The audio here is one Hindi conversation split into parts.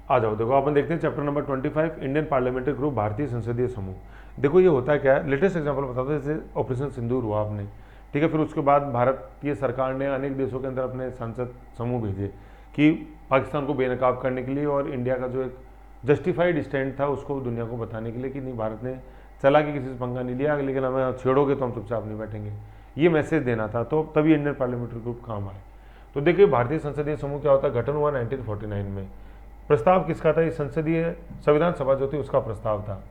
आ जाओ, देखो अपन देखते हैं chapter number 25, Indian parliamentary group, भारतीय संसदीय समूह। देखो ये होता है क्या है, लेटेस्ट एग्जांपल बता दो, जैसे ऑपरेशन सिंदूर हुआ आपने, ठीक है, फिर उसके बाद भारतीय सरकार ने अनेक देशों के अंदर अपने संसद समूह भेजे कि पाकिस्तान को बेनकाब करने के लिए, और इंडिया का जो एक जस्टिफाइड स्टैंड था उसको दुनिया को बताने के लिए कि नहीं, भारत ने चला कि किसी से पंगा नहीं लिया, लेकिन हमें छेड़ोगे तो हम चुपचाप नहीं बैठेंगे, ये मैसेज देना था। तो तभी इंडियन पार्लियामेंट्री ग्रुप काम आए। तो देखिए भारतीय संसदीय समूह क्या होता है, गठन हुआ 1949 में। प्रस्ताव किसका था, ये संसदीय संविधान सभा जो थी उसका प्रस्ताव था।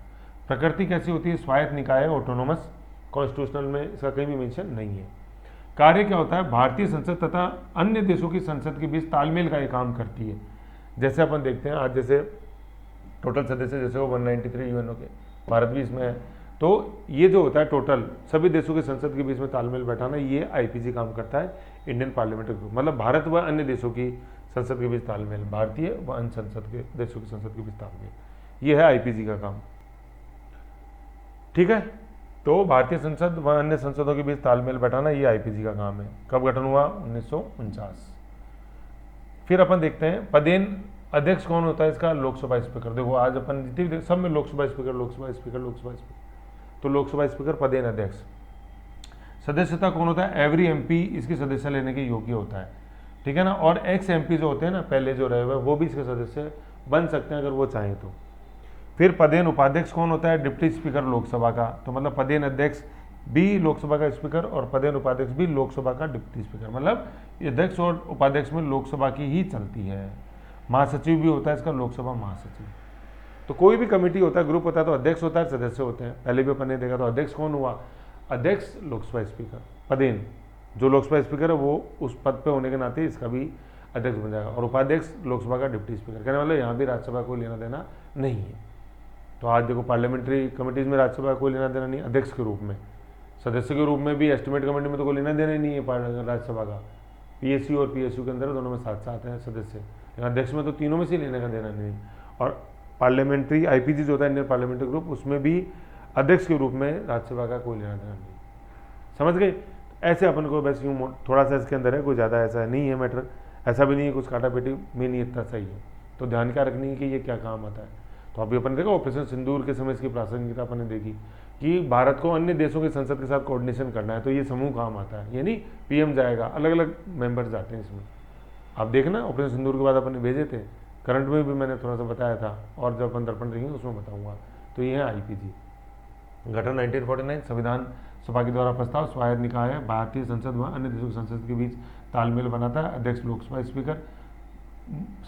प्रकृति कैसी होती है, स्वायत्त निकाय, ऑटोनोमस, कॉन्स्टिट्यूशनल में इसका कहीं भी मेंशन नहीं है। कार्य क्या होता है, भारतीय संसद तथा अन्य देशों की संसद के बीच तालमेल का ये काम करती है। जैसे अपन देखते हैं आज, जैसे टोटल सदस्य जैसे वो 193 यूएनओ के, भारत भी इसमें है। तो ये जो होता है टोटल सभी देशों की संसद के बीच में तालमेल बैठाना, ये आईपीजी काम करता है, इंडियन पार्लियामेंट्री ग्रुप। मतलब भारत व अन्य देशों की संसद के बीच तालमेल, भारतीय व अन्य संसद के देशों की संसद के बीच तालमेल, ये है आईपीजी का काम। ठीक है, तो भारतीय संसद व अन्य संसदों के बीच तालमेल बैठाना, ये आईपीजी का काम है। कब गठन हुआ, 1949। फिर अपन देखते हैं पदेन अध्यक्ष कौन होता है इसका, लोकसभा स्पीकर। देखो आज अपन जितनी भी सब में Lok Sabha speaker, Lok Sabha speaker, Lok Sabha speaker, तो लोकसभा स्पीकर पदेन अध्यक्ष। सदस्यता कौन होता है, एवरी एमपी इसकी सदस्य लेने के योग्य होता है, ठीक है ना। और एक्स एमपी जो होते हैं ना, पहले जो रहे हुए, वो भी इसके सदस्य बन सकते हैं अगर वो चाहें तो। फिर पदेन उपाध्यक्ष कौन होता है, डिप्टी स्पीकर लोकसभा का। तो मतलब पदेन अध्यक्ष भी लोकसभा का स्पीकर और पदेन उपाध्यक्ष भी लोकसभा का डिप्टी स्पीकर, मतलब अध्यक्ष और उपाध्यक्ष में लोकसभा की ही चलती है। महासचिव भी होता है इसका, लोकसभा महासचिव। तो कोई भी कमेटी होता है, ग्रुप होता है, तो अध्यक्ष होता है, सदस्य होते हैं। पहले भी अपन ने देखा, तो अध्यक्ष कौन हुआ, अध्यक्ष लोकसभा स्पीकर। पदेन जो लोकसभा स्पीकर है वो उस पद पे होने के नाते इसका भी अध्यक्ष बन जाएगा, और उपाध्यक्ष लोकसभा का डिप्टी स्पीकर। कहने वाले यहाँ भी राज्यसभा को लेना देना नहीं है। तो आज देखो पार्लियामेंट्री कमेटीज में राज्यसभा को लेना देना नहीं, अध्यक्ष के रूप में, सदस्य के रूप में भी एस्टिमेट कमेटी में तो कोई लेना देना ही नहीं है राज्यसभा का। पीएसयू और पीएसयू के अंदर दोनों में साथ साथ हैं सदस्य, लेकिन अध्यक्ष में तो तीनों में से लेने का देना नहीं। और पार्लियामेंट्री आईपीजी जो होता है इंडियन पार्लियामेंट्री ग्रुप, उसमें भी अध्यक्ष के रूप में राज्यसभा का कोई लेना देना नहीं। समझ गए। ऐसे अपन को बस यूँ थोड़ा सा इसके अंदर है, कोई ज़्यादा ऐसा नहीं है मैटर, ऐसा भी नहीं है कुछ काटा पेटी में, नहीं इतना सही है। तो ध्यान क्या रखनी है कि ये क्या काम आता है। तो अभी अपन देखो ऑपरेशन सिंदूर के समय इसकी प्रासंगिकता अपन ने देखी कि भारत को अन्य देशों की संसद के साथ कोऑर्डिनेशन करना है, तो ये समूह काम आता है। यानी पीएम जाएगा, अलग अलग मेंबर जाते हैं इसमें। आप देखना ऑपरेशन सिंदूर के बाद अपन ने भेजे थे, करंट में भी मैंने थोड़ा सा बताया था, और जब अपन दर्पण रहेंगे उसमें बताऊंगा। तो ये है आईपीजी। गठन 1949, संविधान सभा के द्वारा प्रस्ताव, स्वायत्त निकाय है, भारतीय संसद व अन्य देशों की संसद के बीच तालमेल बनाता है, अध्यक्ष लोकसभा स्पीकर।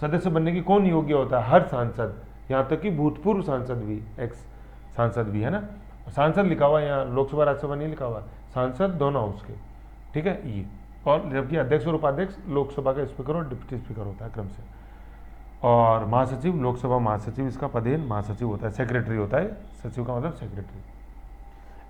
सदस्य बनने की कौन योग्य होता है, हर सांसद, यहाँ तक कि भूतपूर्व सांसद भी, एक्स सांसद भी, है ना। सांसद लिखा हुआ है यहाँ, लोकसभा राज्यसभा नहीं लिखा हुआ, सांसद दोनों उसके, ठीक है ये। और जबकि अध्यक्ष और उपाध्यक्ष लोकसभा का स्पीकर और डिप्टी स्पीकर होता है क्रम से। और महासचिव, लोकसभा महासचिव इसका पदेन महासचिव होता है, सेक्रेटरी होता है, सचिव का मतलब सेक्रेटरी।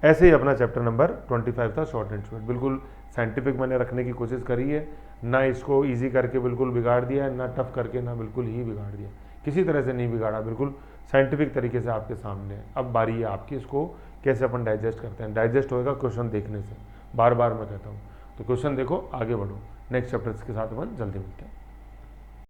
ऐसे ही अपना चैप्टर नंबर 25 था, शॉर्ट एंड स्वीट। बिल्कुल साइंटिफिक मैंने रखने की कोशिश करी है, ना इसको इजी करके बिल्कुल बिगाड़ दिया है, ना टफ करके, ना बिल्कुल ही बिगाड़ दिया, किसी तरह से नहीं बिगाड़ा, बिल्कुल साइंटिफिक तरीके से आपके सामने है। अब बारी है आपकी, इसको कैसे अपन डाइजेस्ट करते हैं। डाइजेस्ट होएगा क्वेश्चन देखने से, बार बार मैं कहता हूँ। तो क्वेश्चन देखो, आगे बढ़ो, नेक्स्ट चैप्टर के साथ अपन जल्दी मिलते हैं।